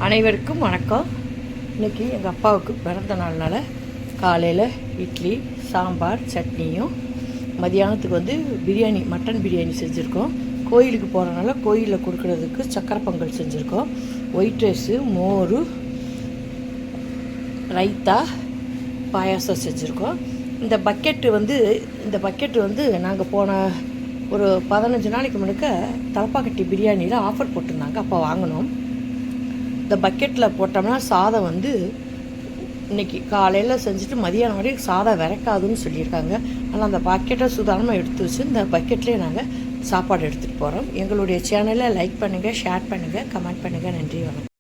அனைவருக்கும் வணக்கம். இன்றைக்கி எங்கள் அப்பாவுக்கு பிறந்த நாள்னால காலையில் இட்லி சாம்பார் சட்னியும், மதியானத்துக்கு பிரியாணி, மட்டன் பிரியாணி செஞ்சுருக்கோம். கோயிலுக்கு போகிறனால கோயிலில் கொடுக்குறதுக்கு சக்கரை பொங்கல் செஞ்சுருக்கோம். ஒயிட் ரைஸு, மோர், ரைத்தா, பாயாசம் செஞ்சுருக்கோம். இந்த பக்கெட்டு நாங்கள் போன ஒரு 15 நாளைக்கு முன்னுக்க தலப்பாக்கட்டி பிரியாணியில் ஆஃபர் போட்டிருந்தாங்க. அப்போ வாங்கினோம். இந்த பக்கெட்டில் போட்டோம்னா சாதம் இன்றைக்கி காலையில் செஞ்சுட்டு மதியானம் வரைக்கும் சாதம் விறக்காதுன்னு சொல்லியிருக்காங்க. ஆனால் அந்த பக்கெட்டை சுதாரணமாக எடுத்து வச்சு இந்த பக்கெட்லேயே நாங்கள் சாப்பாடு எடுத்துகிட்டு போகிறோம். எங்களுடைய சேனலை லைக் பண்ணுங்கள், ஷேர் பண்ணுங்கள், கமெண்ட் பண்ணுங்கள். நன்றி, வணக்கம்.